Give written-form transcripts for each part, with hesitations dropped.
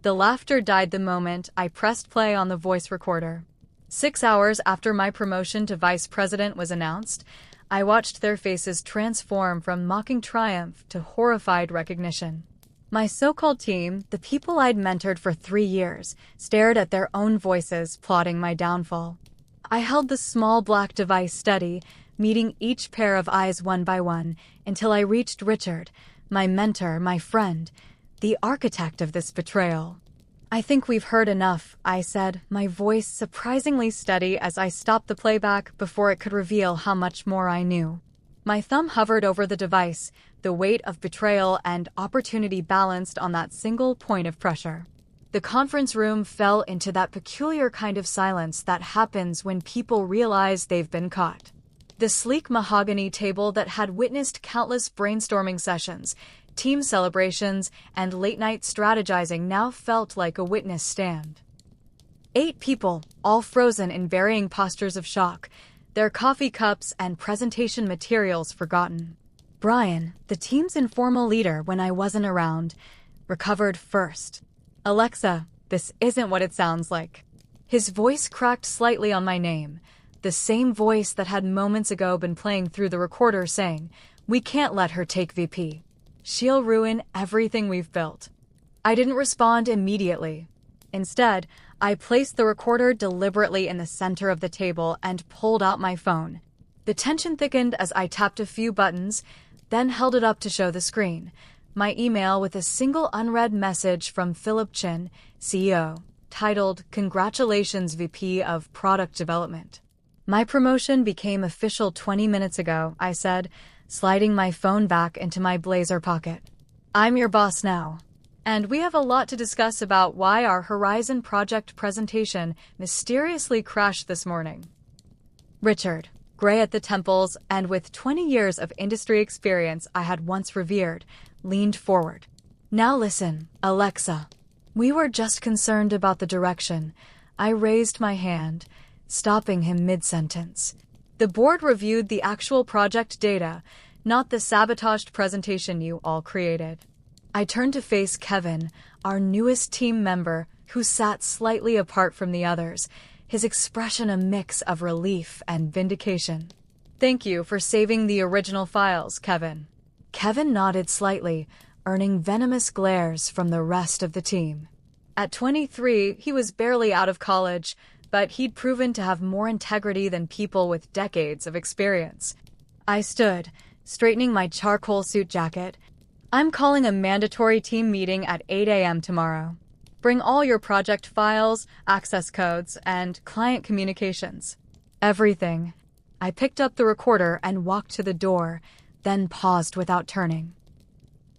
The laughter died the moment I pressed play on the voice recorder. 6 hours after my promotion to vice president was announced, I watched their faces transform from mocking triumph to horrified recognition. My so-called team, the people I'd mentored for 3 years, stared at their own voices plotting my downfall. I held the small black device steady, meeting each pair of eyes one by one, until I reached Richard, my mentor, my friend, the architect of this betrayal. "I think we've heard enough," I said, my voice surprisingly steady as I stopped the playback before it could reveal how much more I knew. My thumb hovered over the device, the weight of betrayal and opportunity balanced on that single point of pressure. The conference room fell into that peculiar kind of silence that happens when people realize they've been caught. The sleek mahogany table that had witnessed countless brainstorming sessions, team celebrations, and late-night strategizing now felt like a witness stand. 8 people, all frozen in varying postures of shock, their coffee cups and presentation materials forgotten. Brian, the team's informal leader when I wasn't around, recovered first. "Alexa, this isn't what it sounds like." His voice cracked slightly on my name, the same voice that had moments ago been playing through the recorder saying, "We can't let her take VP. She'll ruin everything we've built." I didn't respond immediately. Instead, I placed the recorder deliberately in the center of the table and pulled out my phone. The tension thickened as I tapped a few buttons, then held it up to show the screen. My email with a single unread message from Philip Chin, CEO, titled, "Congratulations, VP of Product Development." "My promotion became official 20 minutes ago," I said, sliding my phone back into my blazer pocket. "I'm your boss now. And we have a lot to discuss about why our Horizon project presentation mysteriously crashed this morning." Richard, gray at the temples and with 20 years of industry experience I had once revered, leaned forward. "Now listen, Alexa. We were just concerned about the direction." I raised my hand, stopping him mid-sentence. "The board reviewed the actual project data, not the sabotaged presentation you all created." I turned to face Kevin, our newest team member, who sat slightly apart from the others, his expression a mix of relief and vindication. "Thank you for saving the original files, Kevin." Kevin nodded slightly, earning venomous glares from the rest of the team. At 23, he was barely out of college, but he'd proven to have more integrity than people with decades of experience. I stood, straightening my charcoal suit jacket. "I'm calling a mandatory team meeting at 8 a.m. tomorrow. Bring all your project files, access codes, and client communications. Everything." I picked up the recorder and walked to the door, then paused without turning.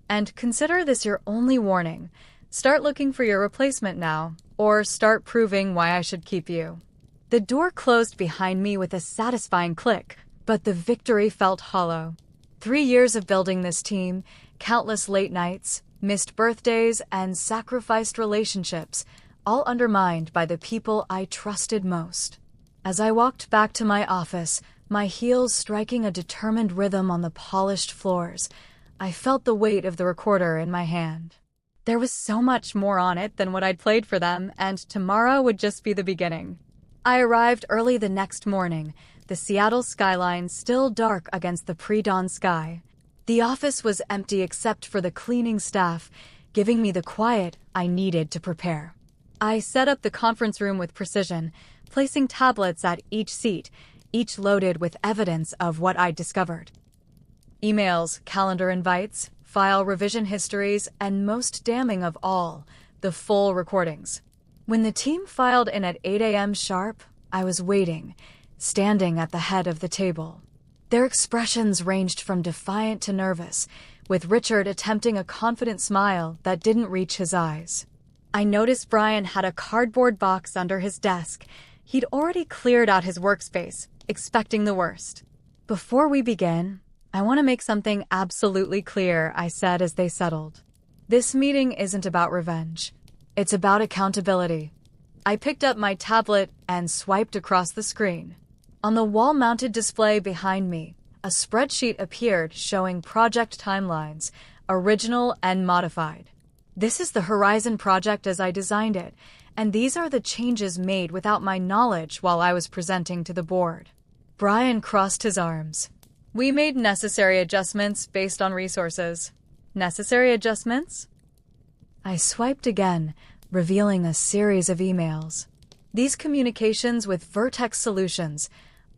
"And consider this your only warning. Start looking for your replacement now, or start proving why I should keep you." The door closed behind me with a satisfying click, but the victory felt hollow. 3 years of building this team, countless late nights, missed birthdays, and sacrificed relationships, all undermined by the people I trusted most. As I walked back to my office, my heels striking a determined rhythm on the polished floors, I felt the weight of the recorder in my hand. There was so much more on it than what I'd played for them, and tomorrow would just be the beginning. I arrived early the next morning, the Seattle skyline still dark against the pre-dawn sky. The office was empty except for the cleaning staff, giving me the quiet I needed to prepare. I set up the conference room with precision, placing tablets at each seat, each loaded with evidence of what I'd discovered. Emails, calendar invites, file revision histories, and most damning of all, the full recordings. When the team filed in at 8 a.m. sharp, I was waiting, standing at the head of the table. Their expressions ranged from defiant to nervous, with Richard attempting a confident smile that didn't reach his eyes. I noticed Brian had a cardboard box under his desk. He'd already cleared out his workspace, expecting the worst. "Before we begin, I want to make something absolutely clear," I said as they settled. "This meeting isn't about revenge. It's about accountability." I picked up my tablet and swiped across the screen. On the wall-mounted display behind me, a spreadsheet appeared showing project timelines, original and modified. This is the Horizon project as I designed it, and these are the changes made without my knowledge while I was presenting to the board. Brian crossed his arms. We made necessary adjustments based on resources. Necessary adjustments? I swiped again, revealing a series of emails. These communications with Vertex Solutions,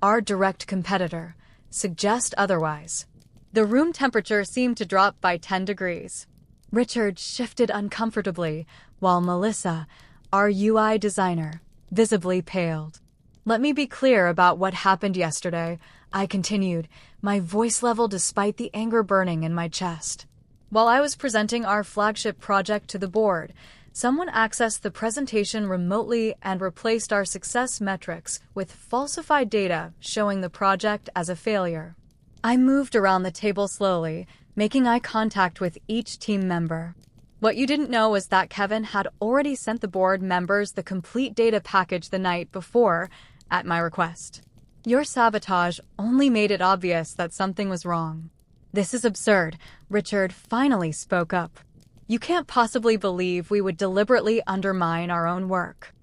our direct competitor, suggest otherwise. The room temperature seemed to drop by 10 degrees. Richard shifted uncomfortably, while Melissa, our UI designer, visibly paled. Let me be clear about what happened yesterday, I continued, my voice level despite the anger burning in my chest. While I was presenting our flagship project to the board, someone accessed the presentation remotely and replaced our success metrics with falsified data showing the project as a failure. I moved around the table slowly, making eye contact with each team member. What you didn't know was that Kevin had already sent the board members the complete data package the night before, at my request. Your sabotage only made it obvious that something was wrong. This is absurd, Richard finally spoke up. You can't possibly believe we would deliberately undermine our own work.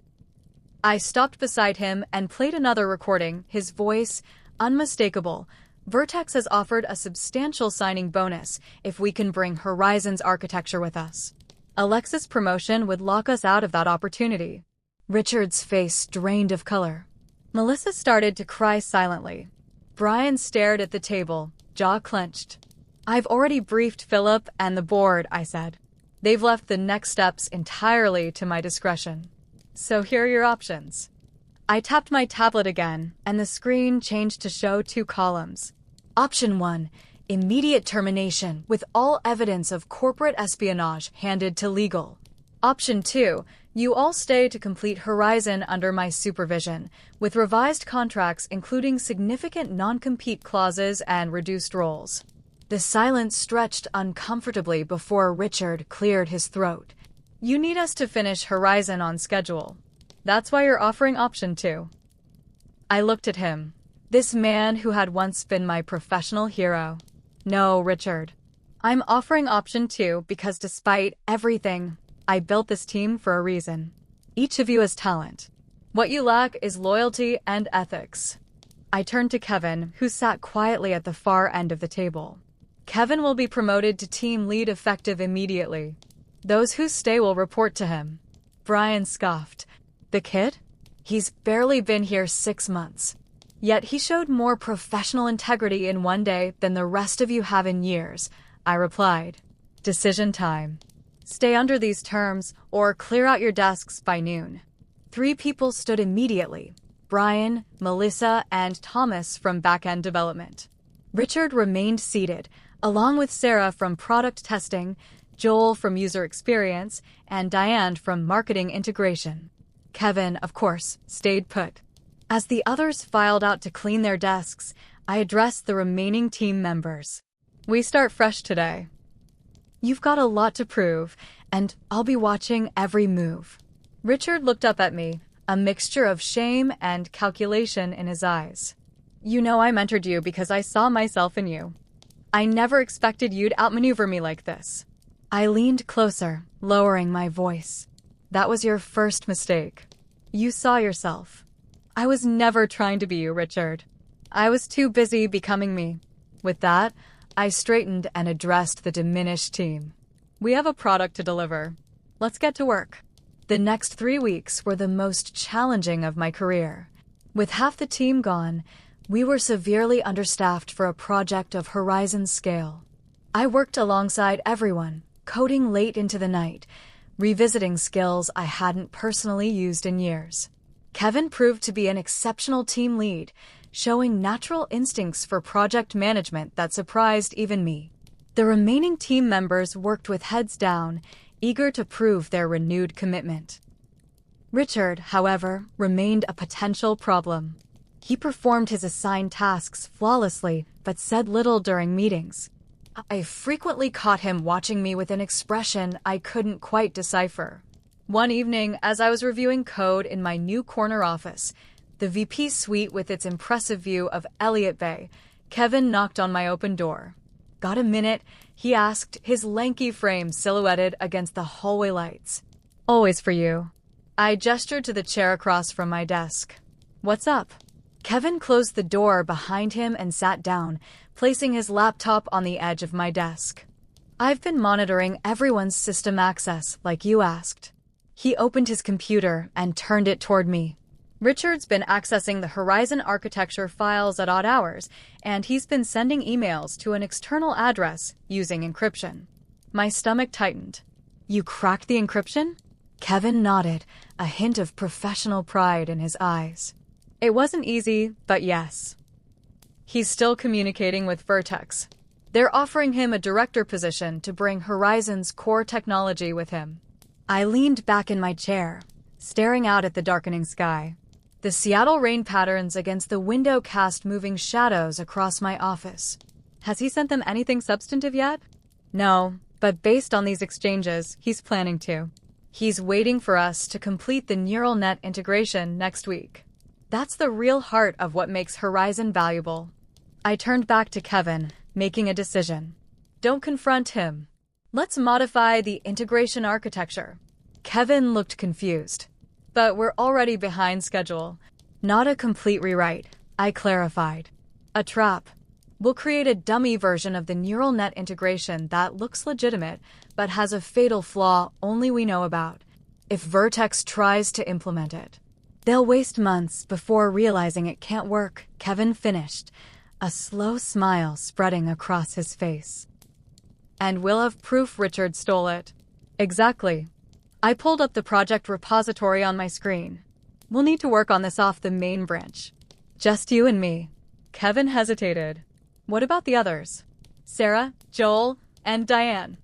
I stopped beside him and played another recording, his voice unmistakable. Vertex has offered a substantial signing bonus if we can bring Horizon's architecture with us. Alexa's promotion would lock us out of that opportunity. Richard's face drained of color. Melissa started to cry silently. Brian stared at the table, jaw clenched. I've already briefed Philip and the board, I said. They've left the next steps entirely to my discretion. So here are your options. I tapped my tablet again, and the screen changed to show 2 columns. Option 1, immediate termination with all evidence of corporate espionage handed to legal. Option 2, you all stay to complete Horizon under my supervision, with revised contracts including significant non-compete clauses and reduced roles. The silence stretched uncomfortably before Richard cleared his throat. You need us to finish Horizon on schedule. That's why you're offering option 2. I looked at him. This man who had once been my professional hero. No, Richard. I'm offering option 2 because despite everything, I built this team for a reason. Each of you has talent. What you lack is loyalty and ethics. I turned to Kevin, who sat quietly at the far end of the table. Kevin will be promoted to team lead effective immediately. Those who stay will report to him. Brian scoffed. The kid? He's barely been here 6 months. Yet he showed more professional integrity in one day than the rest of you have in years, I replied. Decision time. Stay under these terms or clear out your desks by noon. 3 people stood immediately. Brian, Melissa, and Thomas from back-end development. Richard remained seated, along with Sarah from product testing, Joel from user experience, and Diane from marketing integration. Kevin, of course, stayed put. As the others filed out to clean their desks, I addressed the remaining team members. We start fresh today. You've got a lot to prove, and I'll be watching every move. Richard looked up at me, a mixture of shame and calculation in his eyes. You know I mentored you because I saw myself in you. I never expected you'd outmaneuver me like this. I leaned closer, lowering my voice. That was your first mistake. You saw yourself. I was never trying to be you, Richard. I was too busy becoming me. With that, I straightened and addressed the diminished team. We have a product to deliver. Let's get to work. The next 3 weeks were the most challenging of my career. With half the team gone, we were severely understaffed for a project of Horizon scale. I worked alongside everyone, coding late into the night, revisiting skills I hadn't personally used in years. Kevin proved to be an exceptional team lead, showing natural instincts for project management that surprised even me. The remaining team members worked with heads down, eager to prove their renewed commitment. Richard, however, remained a potential problem. He performed his assigned tasks flawlessly, but said little during meetings. I frequently caught him watching me with an expression I couldn't quite decipher. One evening, as I was reviewing code in my new corner office, the VP suite with its impressive view of Elliott Bay, Kevin knocked on my open door. "Got a minute?" he asked, his lanky frame silhouetted against the hallway lights. "Always for you." I gestured to the chair across from my desk. "What's up?" Kevin closed the door behind him and sat down, placing his laptop on the edge of my desk. "I've been monitoring everyone's system access, like you asked." He opened his computer and turned it toward me. "Richard's been accessing the Horizon architecture files at odd hours, and he's been sending emails to an external address using encryption." My stomach tightened. "You cracked the encryption?" Kevin nodded, a hint of professional pride in his eyes. "It wasn't easy, but yes." He's still communicating with Vertex. They're offering him a director position to bring Horizon's core technology with him. I leaned back in my chair, staring out at the darkening sky. The Seattle rain patterns against the window cast moving shadows across my office. Has he sent them anything substantive yet? No, but based on these exchanges, he's planning to. He's waiting for us to complete the neural net integration next week. That's the real heart of what makes Horizon valuable. I turned back to Kevin, making a decision. Don't confront him. Let's modify the integration architecture. Kevin looked confused. But we're already behind schedule. Not a complete rewrite, I clarified. A trap. We'll create a dummy version of the neural net integration that looks legitimate, but has a fatal flaw only we know about. If Vertex tries to implement it, they'll waste months before realizing it can't work, Kevin finished, a slow smile spreading across his face. And we'll have proof Richard stole it. Exactly. I pulled up the project repository on my screen. We'll need to work on this off the main branch. Just you and me. Kevin hesitated. What about the others? Sarah, Joel, and Diane.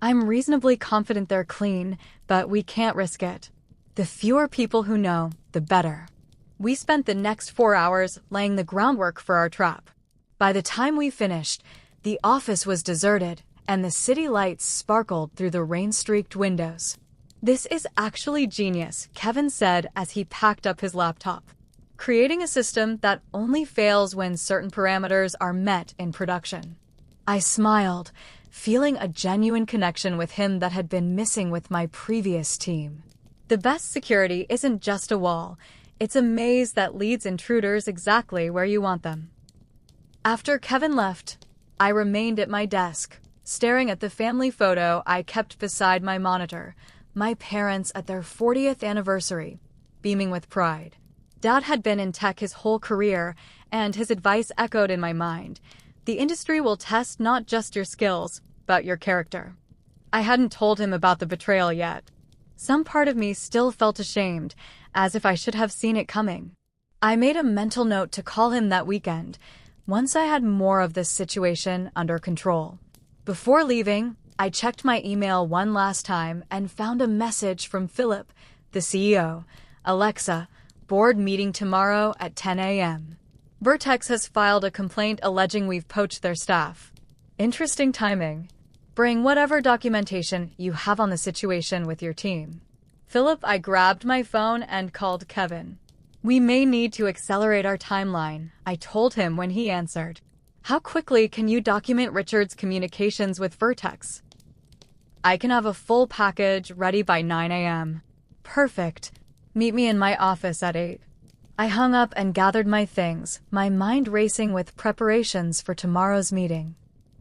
I'm reasonably confident they're clean, but we can't risk it. The fewer people who know, the better. We spent the next 4 hours laying the groundwork for our trap. By the time we finished, the office was deserted, and the city lights sparkled through the rain-streaked windows. "This is actually genius," Kevin said as he packed up his laptop. "Creating a system that only fails when certain parameters are met in production." I smiled, feeling a genuine connection with him that had been missing with my previous team. The best security isn't just a wall, it's a maze that leads intruders exactly where you want them. After Kevin left, I remained at my desk, staring at the family photo I kept beside my monitor, my parents at their 40th anniversary, beaming with pride. Dad had been in tech his whole career, and his advice echoed in my mind. The industry will test not just your skills, but your character. I hadn't told him about the betrayal yet. Some part of me still felt ashamed, as if I should have seen it coming. I made a mental note to call him that weekend, once I had more of this situation under control. Before leaving, I checked my email one last time and found a message from Philip, the CEO. "Alexa, board meeting tomorrow at 10 a.m. Vertex has filed a complaint alleging we've poached their staff. Interesting timing. Bring whatever documentation you have on the situation with your team." "Philip," I grabbed my phone and called Kevin. "We may need to accelerate our timeline," I told him when he answered. "How quickly can you document Richard's communications with Vertex?" "I can have a full package ready by 9 a.m. "Perfect. Meet me in my office at 8. I hung up and gathered my things, my mind racing with preparations for tomorrow's meeting.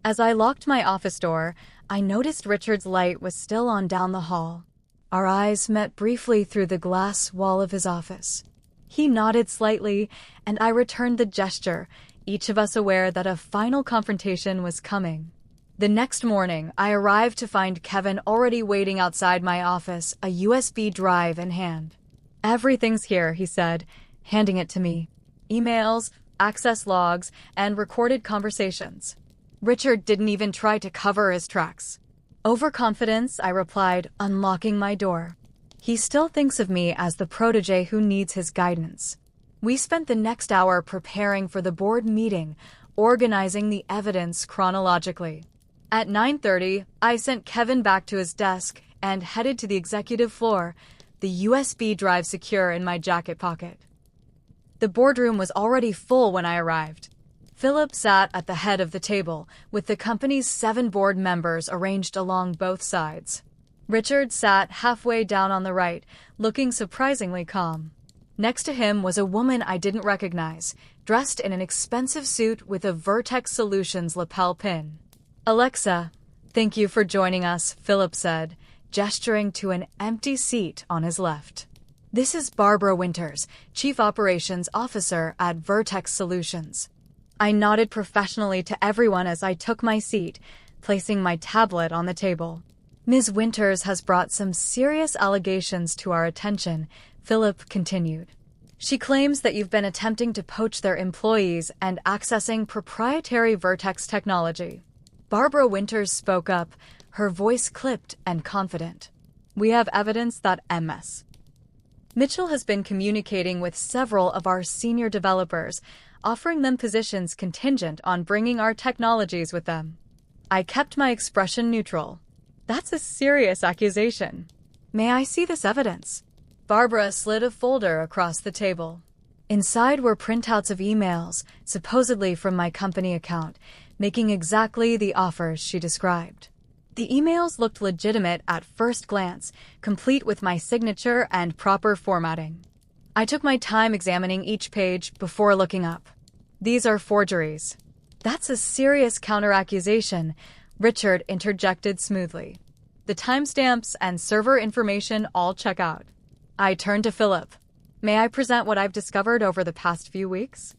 As I locked my office door, I noticed Richard's light was still on down the hall. Our eyes met briefly through the glass wall of his office. He nodded slightly, and I returned the gesture, each of us aware that a final confrontation was coming. The next morning, I arrived to find Kevin already waiting outside my office, a USB drive in hand. "Everything's here," he said, handing it to me. Emails, access logs, and recorded conversations. Richard didn't even try to cover his tracks. Overconfidence, I replied, unlocking my door. He still thinks of me as the protege who needs his guidance. We spent the next hour preparing for the board meeting, organizing the evidence chronologically. At 9:30, I sent Kevin back to his desk and headed to the executive floor, the USB drive secure in my jacket pocket. The boardroom was already full when I arrived. Philip sat at the head of the table, with the company's 7 board members arranged along both sides. Richard sat halfway down on the right, looking surprisingly calm. Next to him was a woman I didn't recognize, dressed in an expensive suit with a Vertex Solutions lapel pin. "Alexa, thank you for joining us," Philip said, gesturing to an empty seat on his left. "This is Barbara Winters, Chief Operations Officer at Vertex Solutions." I nodded professionally to everyone as I took my seat, placing my tablet on the table. "Ms. Winters has brought some serious allegations to our attention," Philip continued. "She claims that you've been attempting to poach their employees and accessing proprietary Vertex technology." Barbara Winters spoke up, her voice clipped and confident. "We have evidence that Ms. Mitchell has been communicating with several of our senior developers, offering them positions contingent on bringing our technologies with them." I kept my expression neutral. "That's a serious accusation. May I see this evidence?" Barbara slid a folder across the table. Inside were printouts of emails, supposedly from my company account, making exactly the offers she described. The emails looked legitimate at first glance, complete with my signature and proper formatting. I took my time examining each page before looking up. "These are forgeries." "That's a serious counteraccusation," Richard interjected smoothly. "The timestamps and server information all check out." I turned to Philip. "May I present what I've discovered over the past few weeks?"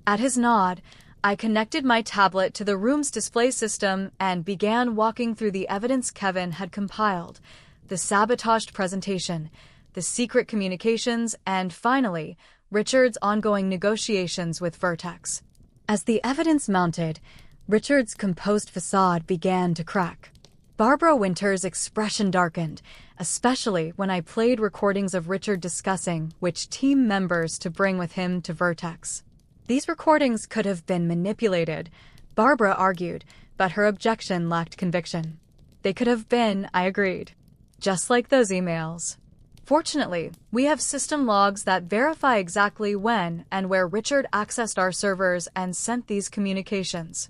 At his nod, I connected my tablet to the room's display system and began walking through the evidence Kevin had compiled, the sabotaged presentation, the secret communications, and finally, Richard's ongoing negotiations with Vertex. As the evidence mounted, Richard's composed facade began to crack. Barbara Winters' expression darkened, especially when I played recordings of Richard discussing which team members to bring with him to Vertex. These recordings could have been manipulated, Barbara argued, but her objection lacked conviction. They could have been, I agreed. Just like those emails. Fortunately, we have system logs that verify exactly when and where Richard accessed our servers and sent these communications.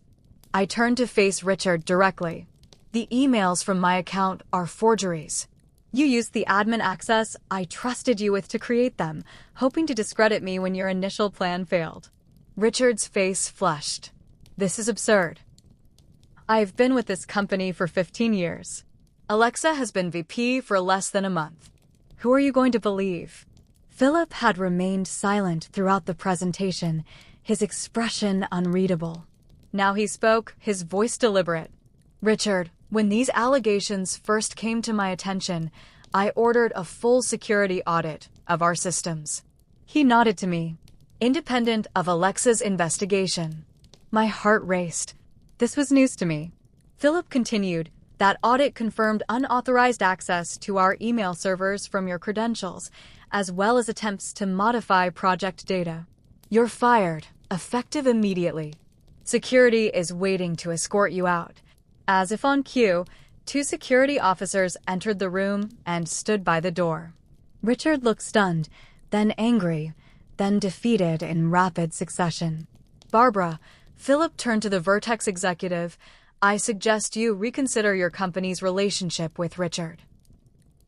I turned to face Richard directly. "The emails from my account are forgeries. You used the admin access I trusted you with to create them, hoping to discredit me when your initial plan failed." Richard's face flushed. "This is absurd. I've been with this company for 15 years. Alexa has been VP for less than a month. Who are you going to believe?" Philip had remained silent throughout the presentation, his expression unreadable. Now he spoke, his voice deliberate. "Richard, when these allegations first came to my attention, I ordered a full security audit of our systems." He nodded to me. "Independent of Alexa's investigation." My heart raced. This was news to me. Philip continued, "That audit confirmed unauthorized access to our email servers from your credentials, as well as attempts to modify project data. You're fired, effective immediately. Security is waiting to escort you out." As if on cue, 2 security officers entered the room and stood by the door. Richard looked stunned, then angry, then defeated in rapid succession. "Barbara," Philip turned to the Vertex executive, "I suggest you reconsider your company's relationship with Richard.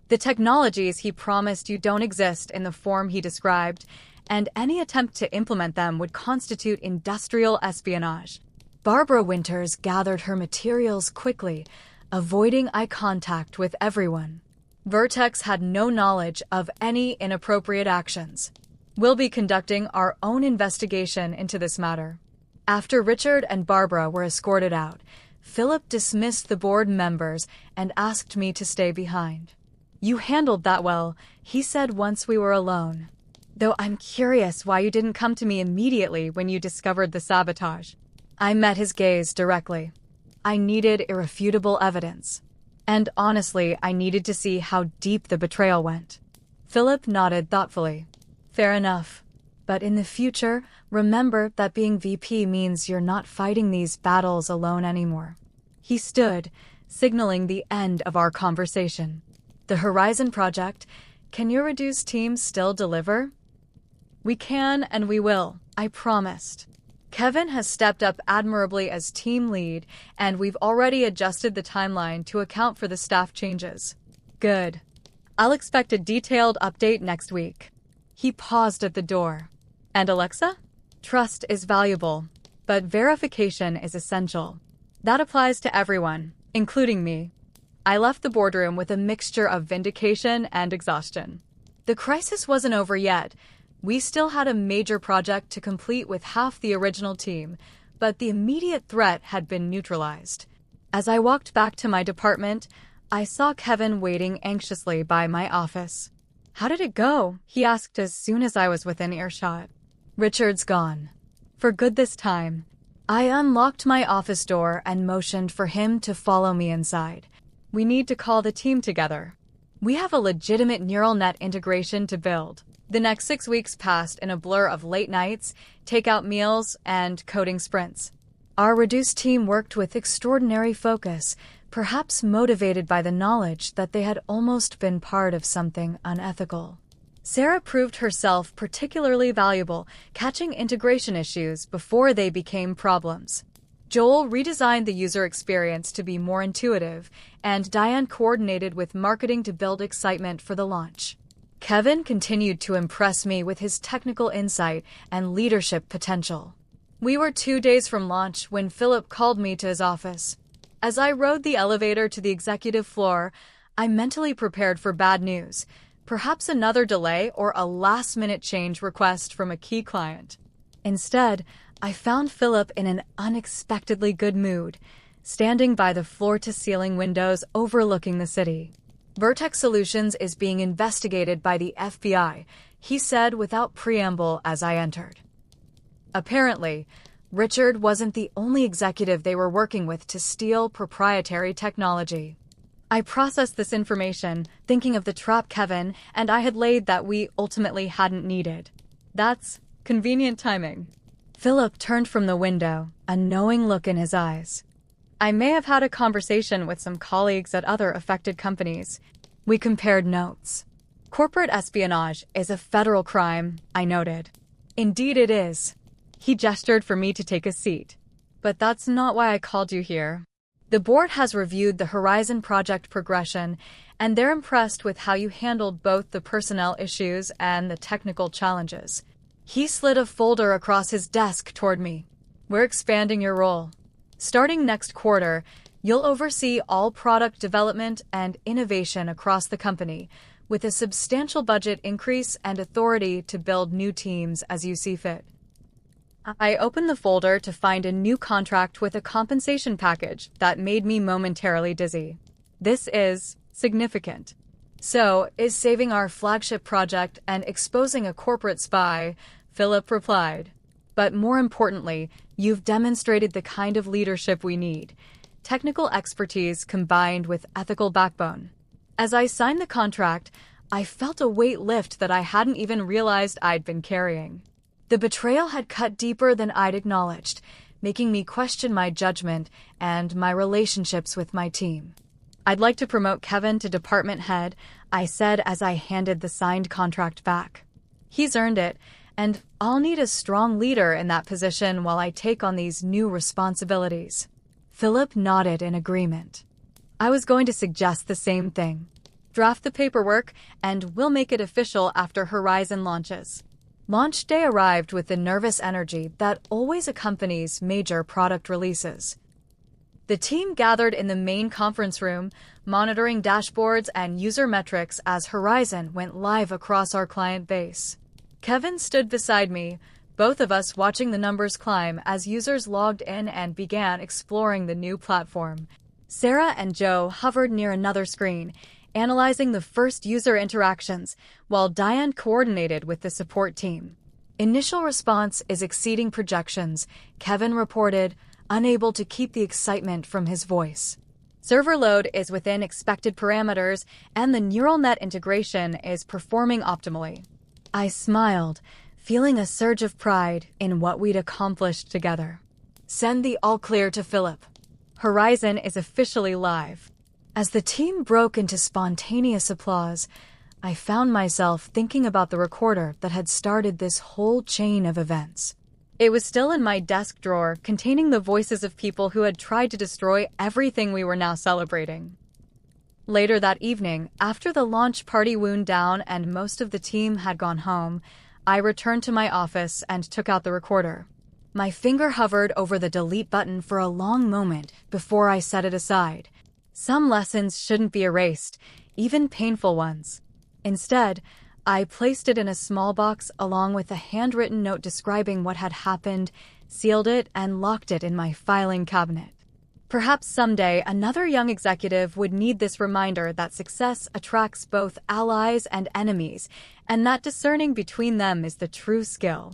The technologies he promised you don't exist in the form he described, and any attempt to implement them would constitute industrial espionage." Barbara Winters gathered her materials quickly, avoiding eye contact with everyone. "Vertex had no knowledge of any inappropriate actions. We'll be conducting our own investigation into this matter." After Richard and Barbara were escorted out, Philip dismissed the board members and asked me to stay behind. "You handled that well," he said once we were alone. "Though I'm curious why you didn't come to me immediately when you discovered the sabotage." I met his gaze directly. I needed irrefutable evidence. And honestly, I needed to see how deep the betrayal went. Philip nodded thoughtfully. "Fair enough. But in the future, remember that being VP means you're not fighting these battles alone anymore." He stood, signaling the end of our conversation. "The Horizon Project, can your reduced team still deliver?" "We can and we will," I promised. Kevin has stepped up admirably as team lead, and we've already adjusted the timeline to account for the staff changes. Good. I'll expect a detailed update next week. He paused at the door. And Alexa? Trust is valuable, but verification is essential. That applies to everyone, including me. I left the boardroom with a mixture of vindication and exhaustion. The crisis wasn't over yet. We still had a major project to complete with half the original team, but the immediate threat had been neutralized. As I walked back to my department, I saw Kevin waiting anxiously by my office. "How did it go?" he asked as soon as I was within earshot. "Richard's gone. For good this time." I unlocked my office door and motioned for him to follow me inside. "We need to call the team together. We have a legitimate neural net integration to build." The next 6 weeks passed in a blur of late nights, takeout meals, and coding sprints. Our reduced team worked with extraordinary focus, perhaps motivated by the knowledge that they had almost been part of something unethical. Sarah proved herself particularly valuable, catching integration issues before they became problems. Joel redesigned the user experience to be more intuitive, and Diane coordinated with marketing to build excitement for the launch. Kevin continued to impress me with his technical insight and leadership potential. We were 2 days from launch when Philip called me to his office. As I rode the elevator to the executive floor, I mentally prepared for bad news, perhaps another delay or a last-minute change request from a key client. Instead, I found Philip in an unexpectedly good mood, standing by the floor-to-ceiling windows overlooking the city. "Vertex Solutions is being investigated by the FBI," he said without preamble as I entered. Apparently, Richard wasn't the only executive they were working with to steal proprietary technology. I processed this information, thinking of the trap Kevin and I had laid that we ultimately hadn't needed. That's convenient timing. Philip turned from the window, a knowing look in his eyes. I may have had a conversation with some colleagues at other affected companies. We compared notes. "Corporate espionage is a federal crime," I noted. "Indeed it is." He gestured for me to take a seat. "But that's not why I called you here. The board has reviewed the Horizon project progression, and they're impressed with how you handled both the personnel issues and the technical challenges." He slid a folder across his desk toward me. "We're expanding your role. Starting next quarter, you'll oversee all product development and innovation across the company, with a substantial budget increase and authority to build new teams as you see fit." I opened the folder to find a new contract with a compensation package that made me momentarily dizzy. This is significant. "So, is saving our flagship project and exposing a corporate spy," Philip replied. "But more importantly, you've demonstrated the kind of leadership we need. Technical expertise combined with ethical backbone." As I signed the contract, I felt a weight lift that I hadn't even realized I'd been carrying. The betrayal had cut deeper than I'd acknowledged, making me question my judgment and my relationships with my team. "I'd like to promote Kevin to department head," I said as I handed the signed contract back. "He's earned it, and I'll need a strong leader in that position while I take on these new responsibilities." Philip nodded in agreement. I was going to suggest the same thing. "Draft the paperwork, and we'll make it official after Horizon launches." Launch day arrived with the nervous energy that always accompanies major product releases. The team gathered in the main conference room, monitoring dashboards and user metrics as Horizon went live across our client base. Kevin stood beside me, both of us watching the numbers climb as users logged in and began exploring the new platform. Sarah and Joe hovered near another screen, analyzing the first user interactions, while Diane coordinated with the support team. "Initial response is exceeding projections," Kevin reported, unable to keep the excitement from his voice. "Server load is within expected parameters, and the neural net integration is performing optimally." I smiled, feeling a surge of pride in what we'd accomplished together. "Send the all clear to Philip. Horizon is officially live." As the team broke into spontaneous applause, I found myself thinking about the recorder that had started this whole chain of events. It was still in my desk drawer, containing the voices of people who had tried to destroy everything we were now celebrating. Later that evening, after the launch party wound down and most of the team had gone home, I returned to my office and took out the recorder. My finger hovered over the delete button for a long moment before I set it aside. Some lessons shouldn't be erased, even painful ones. Instead, I placed it in a small box along with a handwritten note describing what had happened, sealed it, and locked it in my filing cabinet. Perhaps someday another young executive would need this reminder that success attracts both allies and enemies, and that discerning between them is the true skill.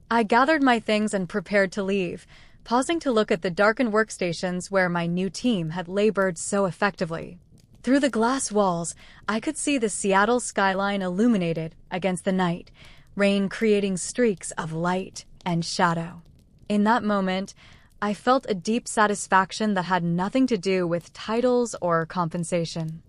I gathered my things and prepared to leave, pausing to look at the darkened workstations where my new team had labored so effectively. Through the glass walls, I could see the Seattle skyline illuminated against the night, rain creating streaks of light and shadow. In that moment, I felt a deep satisfaction that had nothing to do with titles or compensation.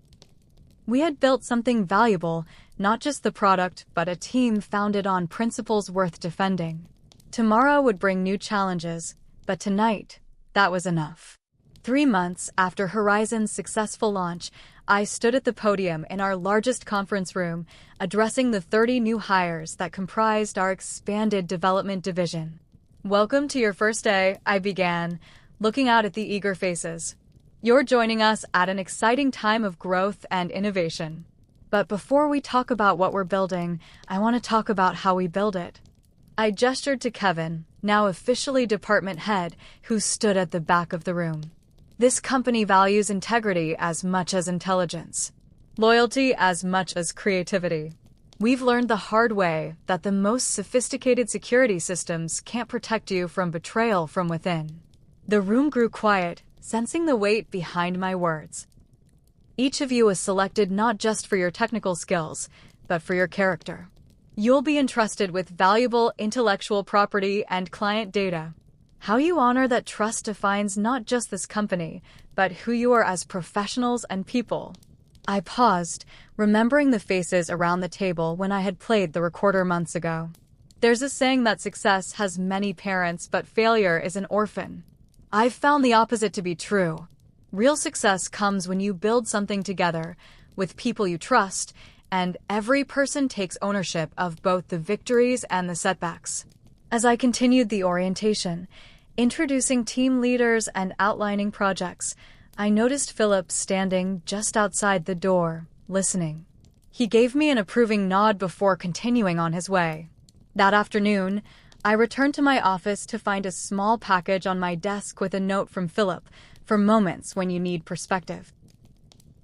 We had built something valuable, not just the product, but a team founded on principles worth defending. Tomorrow would bring new challenges, but tonight, that was enough. 3 months after Horizon's successful launch, I stood at the podium in our largest conference room, addressing the 30 new hires that comprised our expanded development division. "Welcome to your first day," I began, looking out at the eager faces. "You're joining us at an exciting time of growth and innovation. But before we talk about what we're building, I want to talk about how we build it." I gestured to Kevin, now officially department head, who stood at the back of the room. "This company values integrity as much as intelligence, loyalty as much as creativity. We've learned the hard way that the most sophisticated security systems can't protect you from betrayal from within." The room grew quiet, sensing the weight behind my words. "Each of you is selected not just for your technical skills, but for your character. You'll be entrusted with valuable intellectual property and client data. How you honor that trust defines not just this company, but who you are as professionals and people." I paused, remembering the faces around the table when I had played the recorder months ago. There's a saying that success has many parents, but failure is an orphan. I've found the opposite to be true. Real success comes when you build something together, with people you trust, and every person takes ownership of both the victories and the setbacks. As I continued the orientation, introducing team leaders and outlining projects, I noticed Philip standing just outside the door, listening. He gave me an approving nod before continuing on his way. That afternoon, I returned to my office to find a small package on my desk with a note from Philip, for moments when you need perspective.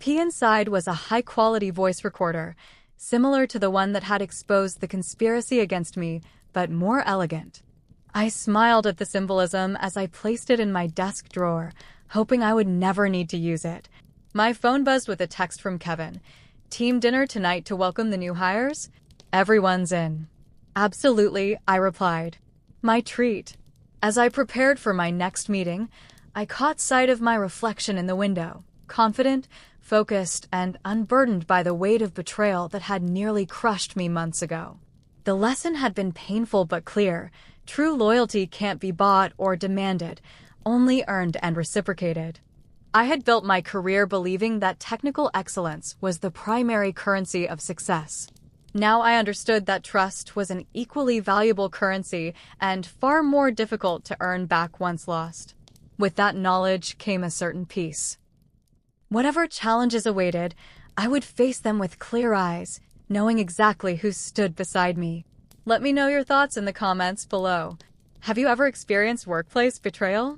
Inside was a high-quality voice recorder, similar to the one that had exposed the conspiracy against me, but more elegant. I smiled at the symbolism as I placed it in my desk drawer, hoping I would never need to use it. My phone buzzed with a text from Kevin. "Team dinner tonight to welcome the new hires? Everyone's in." "Absolutely," I replied. My treat. As I prepared for my next meeting, I caught sight of my reflection in the window, confident, focused, and unburdened by the weight of betrayal that had nearly crushed me months ago. The lesson had been painful but clear. True loyalty can't be bought or demanded, only earned and reciprocated. I had built my career believing that technical excellence was the primary currency of success. Now I understood that trust was an equally valuable currency and far more difficult to earn back once lost. With that knowledge came a certain peace. Whatever challenges awaited, I would face them with clear eyes, knowing exactly who stood beside me. Let me know your thoughts in the comments below. Have you ever experienced workplace betrayal?